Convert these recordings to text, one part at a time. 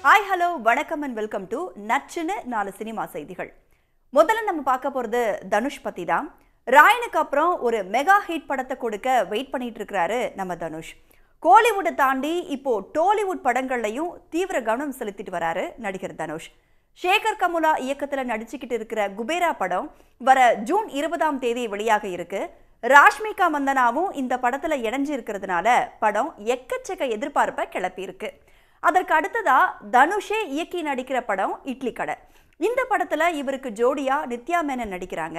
Hi hello வணக்கம் and welcome to நச்சுன்னு 4 cinema செய்திகள். முதல்ல நம்ம பார்க்க போகிறது தனுஷ் பற்றி தான். ராயனுக்கு அப்புறம் ஒரு மெகா ஹிட் படத்தை கொடுக்க வெயிட் பண்ணிட்டு இருக்கிறாரு நம்ம தனுஷ். கோலிவுட்டை தாண்டி இப்போ டோலிவுட் படங்கள்லையும் தீவிர கவனம் செலுத்திட்டு வராரு நடிகர் தனுஷ். சேகர் கமுலா இயக்கத்தில் நடிச்சுக்கிட்டு இருக்கிற குபேரா படம் வர ஜூன் 20ஆம் தேதி வெளியாக இருக்கு. ராஷ்மிகா மந்தனாவும் இந்த படத்தில் இணைஞ்சு இருக்கிறதுனால படம் எக்கச்சக்க எதிர்பார்ப்பை கிளப்பியிருக்கு. அதற்கு அடுத்ததா தனுஷே இயக்கி நடிக்கிற படம் இட்லி கடை. இந்த படத்துல இவருக்கு ஜோடியா நித்யா மேனன் நடிக்கிறாங்க.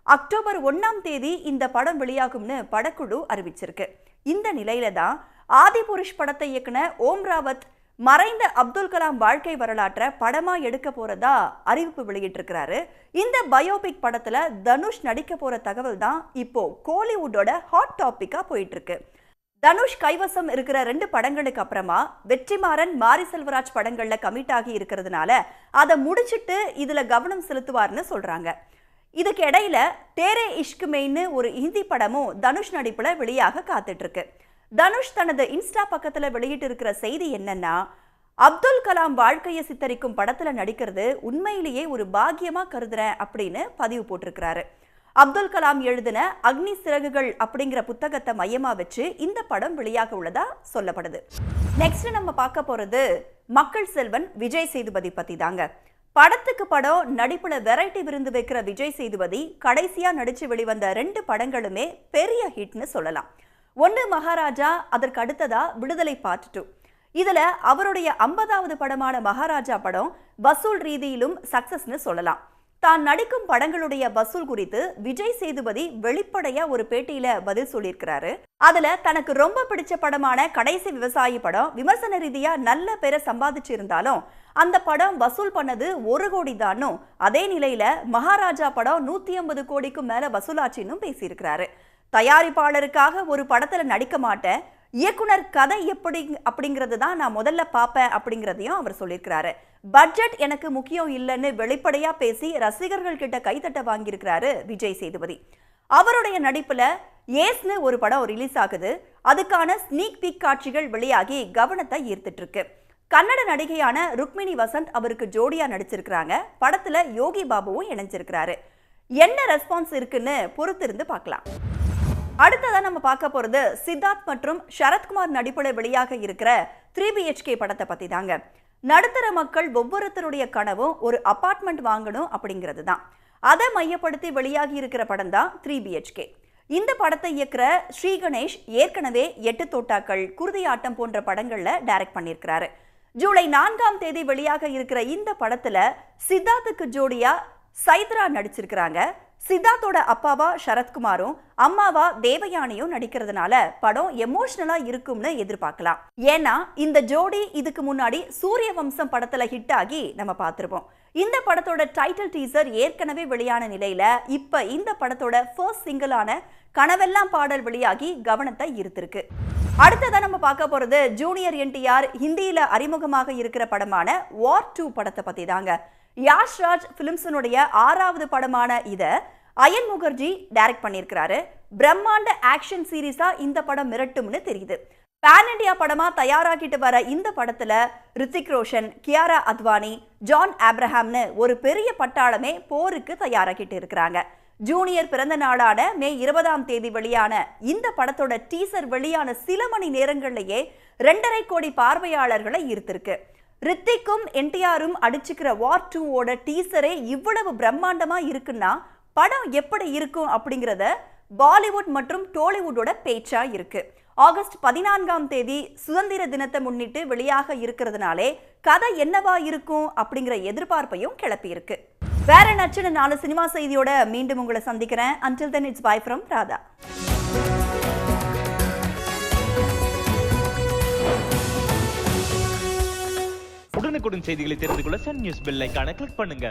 அக்டோபர் 1ஆம் தேதி இந்த படம் வெளியாகும்னு படக்குழு அறிவிச்சிருக்கு. இந்த நிலையில தான் ஆதிபுருஷ் படத்தை இயக்குன ஓம் ராவத் மறைந்த அப்துல் கலாம் வாழ்க்கை வரலாற்றை படமா எடுக்க போறதா அறிவிப்பு வெளியிட்டிருக்கிறாரு. இந்த பயோபிக் படத்துல தனுஷ் நடிக்க போற தகவல் தான் இப்போ கோலிவுட்டோட ஹாட் டாபிக்கா போயிட்டு இருக்கு. தனுஷ் கைவசம் இருக்கிற 2 படங்களுக்கு அப்புறமா வெற்றிமாறன், மாரி செல்வராஜ் படங்கள்ல கமிட் ஆகி இருக்கிறதுனால அதை முடிச்சிட்டு இதுல கவனம் செலுத்துவார்னு சொல்றாங்க. இதுக்கு இடையில தேரே இஷ்க் மெய்ன்னு ஒரு ஹிந்தி படமும் தனுஷ் நடிப்புல வெளியாக காத்துட்டு இருக்கு. தனுஷ் தனது இன்ஸ்டா பக்கத்துல வெளியிட்டு இருக்கிற செய்தி என்னன்னா, அப்துல் கலாம் வாழ்க்கையை சித்தரிக்கும் படத்துல நடிக்கிறது உண்மையிலேயே ஒரு பாக்கியமா கருதுறேன் அப்படின்னு பதிவு போட்டிருக்கிறாரு. அப்துல் கலாம் எழுதின அக்னி சிறகுகள் அப்படிங்கிற புத்தகத்தை மையமா வச்சு இந்த படம் வெளியாக உள்ளதா சொல்லப்படுது. நெக்ஸ்ட் நம்ம பார்க்க போறது மக்கள் செல்வன் விஜய் சேதுபதி பத்தி தாங்க. படத்துக்கு படம் நடிப்புல வெரைட்டி விருந்து வைக்கிற விஜய் சேதுபதி கடைசியா நடிச்சு வெளிவந்த 2 படங்களுமே பெரிய ஹிட்னு சொல்லலாம். ஒன்று மகாராஜா, அதற்கு அடுத்ததா விடுதலை பார்ட் 2. இதுல அவருடைய 50வது படமான மகாராஜா படம் வசூல் ரீதியிலும் சக்சஸ்னு சொல்லலாம். தான் நடிக்கும் படங்களுடைய வசூல் குறித்து விஜய் சேதுபதி வெளிப்படையா ஒரு பேட்டியில பதில் சொல்லியிருக்கிறாரு. அதுல தனக்கு ரொம்ப பிடிச்ச படமான கடைசி விவசாயி படம் விமர்சன ரீதியா நல்ல பேரை சம்பாதிச்சு இருந்தாலும் அந்த படம் வசூல் பண்ணது 1 கோடி தானும், அதே நிலையில மகாராஜா படம் 150 கோடிக்கும் மேல வசூலாச்சின்னு பேசியிருக்கிறாரு. தயாரிப்பாளருக்காக ஒரு படத்துல நடிக்க மாட்டேன், இயக்குனர் கதை எப்படி அப்படிங்கிறது தான் நான் முதல்ல பார்ப்பேன் அப்படிங்கிறதையும் அவர் சொல்லியிருக்கிறாரு. பட்ஜெட் எனக்கு முக்கியம் இல்லைன்னு வெளிப்படையா பேசி ரசிகர்கள் கிட்ட கைத்தட்ட வாங்கியிருக்கிறாரு விஜய் சேதுபதி. அவருடைய நடிப்புல ஏஸ்னு ஒரு படம் ரிலீஸ் ஆகுது. அதுக்கான ஸ்னீக் பீக் காட்சிகள் வெளியாகி கவனத்தை ஈர்த்துட்டு இருக்கு. கன்னட நடிகையான ருக்மிணி வசந்த் அவருக்கு ஜோடியா நடிச்சிருக்கிறாங்க. படத்துல யோகி பாபுவும் இணைஞ்சிருக்கிறாரு. என்ன ரெஸ்பான்ஸ் இருக்குன்னு பொறுத்திருந்து பார்க்கலாம். அடுத்ததான் நம்ம பார்க்க போறது சித்தார்த் மற்றும் சரத்குமார் நடிப்புல வெளியாக இருக்கிற 3BHK படத்தை பத்தி தாங்க. நடுத்தர மக்கள் ஒவ்வொருத்தருடைய கனவும் ஒரு அபார்ட்மெண்ட் வாங்கணும் அப்படிங்கிறது தான். அதை மையப்படுத்தி வெளியாகி இருக்கிற படம் தான் 3BHK. இந்த படத்தை இயக்குற ஸ்ரீ கணேஷ் ஏற்கனவே 8 தோட்டாக்கள், குருதியாட்டம் போன்ற படங்கள்ல டைரக்ட் பண்ணியிருக்கிறாரு. ஜூலை 4ஆம் தேதி வெளியாக இருக்கிற இந்த படத்துல சித்தார்த்துக்கு ஜோடியா சைத்ரா நடிச்சிருக்கிறாங்க. சித்தார்த்தோட அப்பாவா சரத்குமாரும் அம்மாவா தேவயானியும் நடிக்கிறதுனால படம் எமோஷனலா இருக்கும்னு எதிர்பார்க்கலாம். ஏன்னா இந்த ஜோடி இதுக்கு முன்னாடி சூரிய வம்சம் படத்துல ஹிட் ஆகி நம்ம பார்த்திருப்போம். இந்த படத்தோட டைட்டில் டீசர் ஏற்கனவே வெளியான நிலையில இப்ப இந்த படத்தோட ஃபர்ஸ்ட் சிங்கிளான கனவெல்லாம் பாடல் வெளியாகி கவனத்தை ஈர்த்திருக்கு. அடுத்ததான் நம்ம பார்க்க போறது ஜூனியர் NTR ஹிந்தியில அறிமுகமாக இருக்கிற படமான வார் 2 படத்தை பத்தி தாங்க. யாஷ் ராஜ் பிலிம்ஸினுடைய 6வது படமான இதை அயன் முகர்ஜி டைரக்ட் பண்ணியிருக்கிறாரு. பிரம்மாண்ட ஆக்ஷன் சீரீஸா இந்த படம் மிரட்டும்னு தெரியுது. பேன் இண்டியா படமா தயாராகிட்டு வர இந்த படத்துல ரித்திக் ரோஷன், கியாரா அத்வானி, ஜான் ஆப்ரஹாம்னு ஒரு பெரிய பட்டாளமே போருக்கு தயாராகிட்டு இருக்கிறாங்க. ஜூனியர் பிறந்த நாளான மே 20ஆம் தேதி வெளியான இந்த படத்தோட டீசர் வெளியான சில மணி நேரங்கள்லயே 2.5 கோடி பார்வையாளர்களை ஈர்த்திருக்கு. ரித்திக்கும் NTRம் அடிச்சுக்கிற வார் 2ஓட டீசரே இவ்வளவு பிரம்மாண்டமா இருக்குன்னா படம் எப்படி இருக்கும் அப்படிங்கிறத பாலிவுட் மற்றும் டோலிவுட்டோட பேச்சா இருக்கு. ஆகஸ்ட் 14ஆம் தேதி சுதந்திர தினத்தை முன்னிட்டு வெளியாக இருக்கிறதுனாலே கதை என்னவா இருக்கும் அப்படிங்கிற எதிர்பார்ப்பையும் கிளப்பி இருக்கு. வேற நச்சுன்னு 4 சினிமா செய்தியோட மீண்டும் உங்களை சந்திக்கிறேன். Until then, it's bye from Radha. உடனுக்குடன் செய்திகளை தெரிந்து கொள்ள சன் நியூஸ் பெல் ஐகானை கிளிக் பண்ணுங்க.